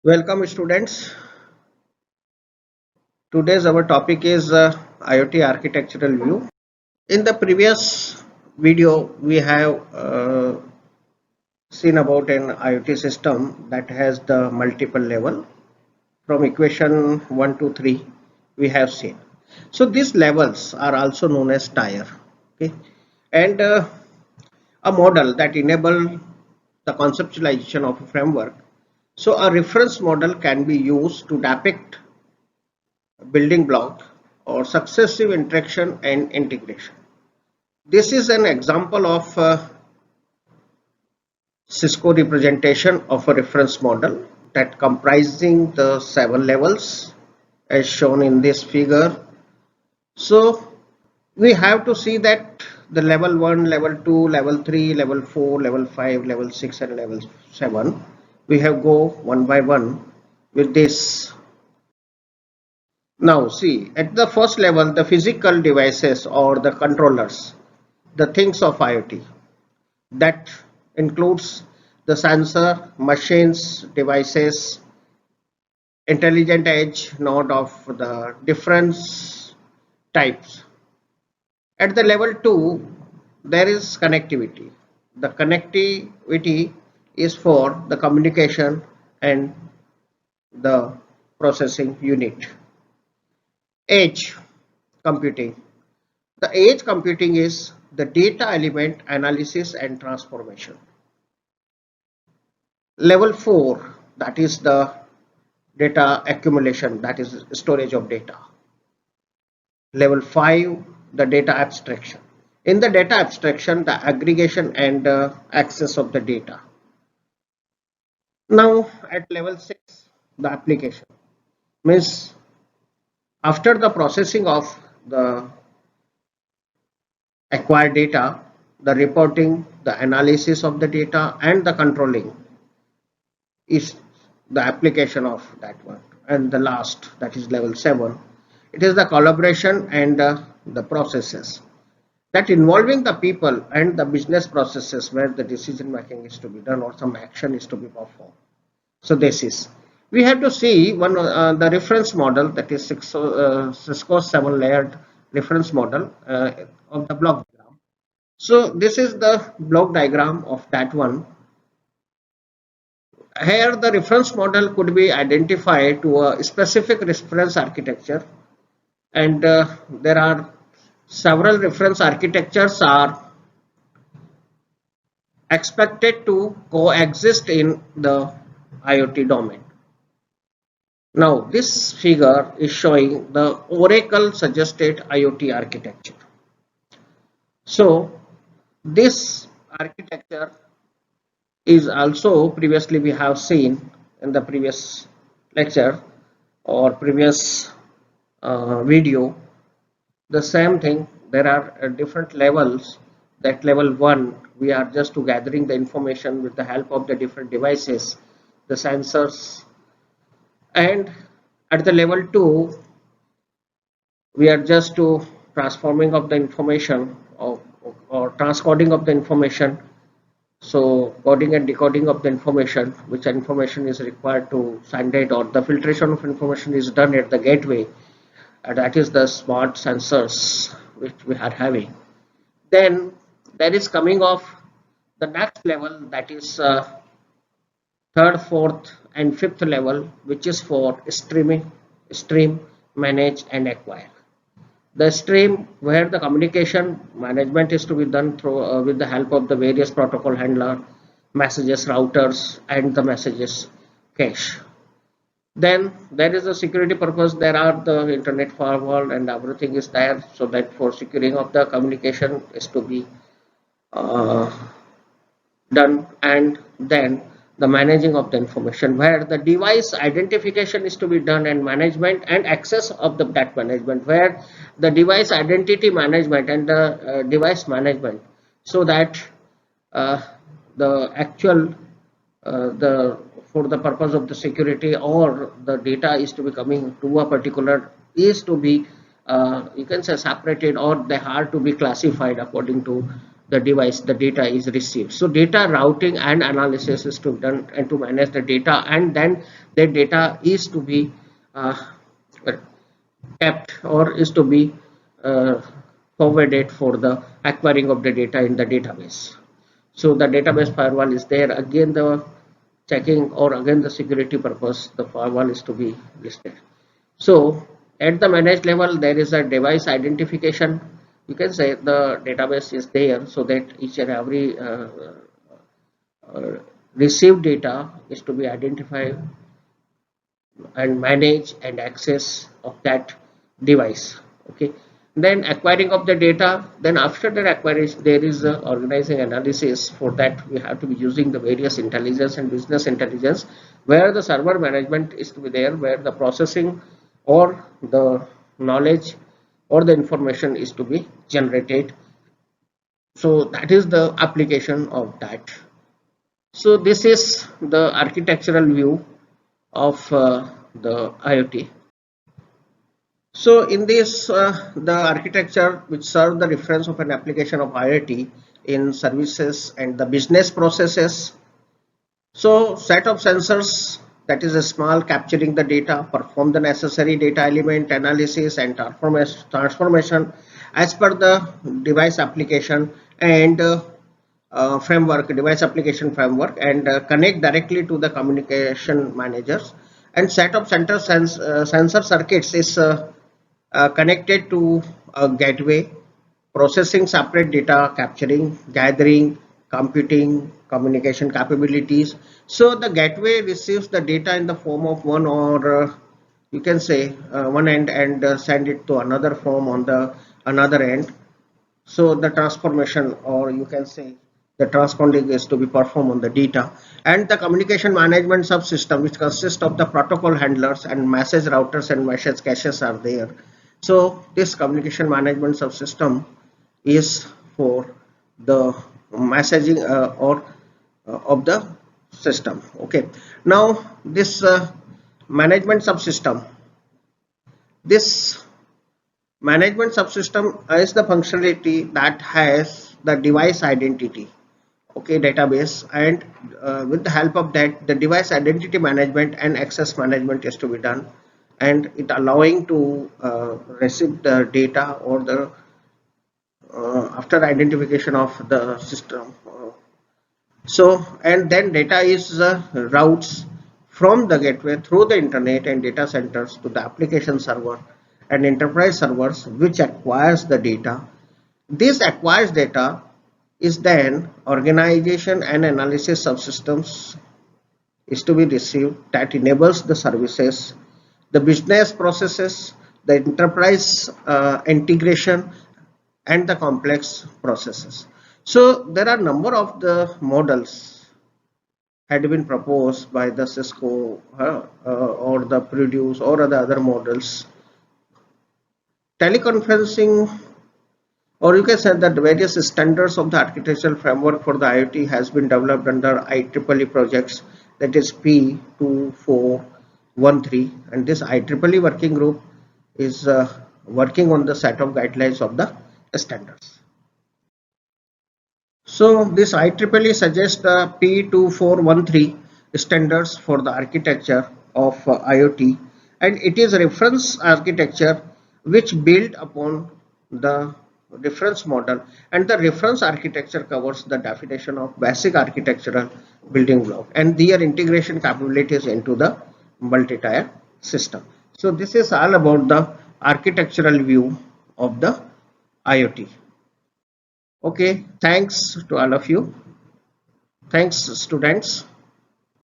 Welcome students. Today's our topic is IoT architectural view. In the previous video we have seen about an IoT system that has the multiple level from equation 1 to 3 we have seen. So these levels are also known as tier. Okay, and a model that enable the conceptualization of a framework. So a reference model can be used to depict building block or successive interaction and integration. This is an example of Cisco representation of a reference model that comprising the 7 levels as shown in this figure. So we have to see that the level 1, level 2, level 3, level 4, level 5, level 6 and level 7. We have go one by one with this. Now see, at the first level, the physical devices or the controllers, the things of IoT, that includes the sensor, machines, devices, intelligent edge node of the different types. At the level 2, there is connectivity. The connectivity is for the communication and the processing unit. Edge computing. The edge computing is the data element analysis and transformation. Level 4, that is the data accumulation, that is storage of data. Level 5, the data abstraction. In the data abstraction, the aggregation and access of the data. Now at level 6, the application means after the processing of the acquired data, the reporting, the analysis of the data and the controlling is the application of that one. And the last, that is level 7, it is the collaboration and the processes that involving the people and the business processes where the decision making is to be done or some action is to be performed. So this is, we have to see one the reference model, that is Cisco 7 layered reference model of the block diagram. So this is the block diagram of that one. Here the reference model could be identified to a specific reference architecture, and there are several reference architectures are expected to coexist in the IoT domain. Now this figure is showing the Oracle suggested IoT architecture. So this architecture is also previously we have seen in the previous lecture or previous video. The same thing, there are different levels. That level 1, we are just to gathering the information with the help of the different devices, the sensors, and at the level 2 we are just to transforming of the information or transcoding of the information. So coding and decoding of the information, which information is required to send it, or the filtration of information is done at the gateway, and that is the smart sensors which we are having. Then there is coming of the next level, that is third, fourth and fifth level, which is for stream, manage and acquire. The stream, where the communication management is to be done through with the help of the various protocol handler, messages routers and the messages cache. Then there is a security purpose, there are the internet firewall and everything is there, so that for securing of the communication is to be done. And then the managing of the information, where the device identification is to be done and management and access of that management, where the device identity management and the device management, so that the actual the for the purpose of the security or the data is to be coming to a particular is to be you can say separated, or they are to be classified according to the device the data is received. So data routing and analysis is to be done and to manage the data, and then the data is to be uh, kept or is to be uh, forwarded for the acquiring of the data in the database. So the database firewall is there. Again, the checking or again the security purpose, the firewall is to be listed. So at the managed level, there is a device identification. You can say the database is there so that each and every received data is to be identified and manage and access of that device. Okay, then acquiring of the data, then after that acquisition there is a organizing analysis. For that we have to be using the various intelligence and business intelligence, where the server management is to be there, where the processing or the knowledge or the information is to be generated. So that is the application of that. So this is the architectural view of the IoT. So in this, the architecture which serve the reference of an application of IoT in services and the business processes. So set of sensors, that is a small capturing the data, perform the necessary data element analysis and transformation as per the device application and framework, device application framework, and connect directly to the communication managers. And set of sensor circuits is connected to a gateway, processing separate data, capturing, gathering, computing, communication capabilities. So the gateway receives the data in the form of one, or you can say one end, and send it to another form on the another end. So the transformation, or you can say the transponding, is to be performed on the data. And the communication management subsystem, which consists of the protocol handlers and message routers and message caches are there. So this communication management subsystem is for the messaging or of the system. Okay, now this management subsystem, this management subsystem is the functionality that has the device identity, okay, database, and with the help of that the device identity management and access management is to be done, and it allowing to receive the data or the after identification of the system. So and then data is routes from the gateway through the internet and data centers to the application server and enterprise servers, which acquires the data. This acquires data is then organization and analysis subsystems is to be received that enables the services, the business processes, the enterprise integration, and the complex processes. So there are number of the models had been proposed by the Cisco or the Produce or the other models. Teleconferencing, or you can say that the various standards of the architectural framework for the IoT has been developed under IEEE projects, that is P2413, and this IEEE working group is working on the set of guidelines of the standards. So this IEEE suggests the P2413 standards for the architecture of IoT, and it is a reference architecture which build upon the reference model, and the reference architecture covers the definition of basic architectural building block and their integration capabilities into the multi-tier system. So this is all about the architectural view of the IoT. Okay, thanks to all of you. Thanks, students.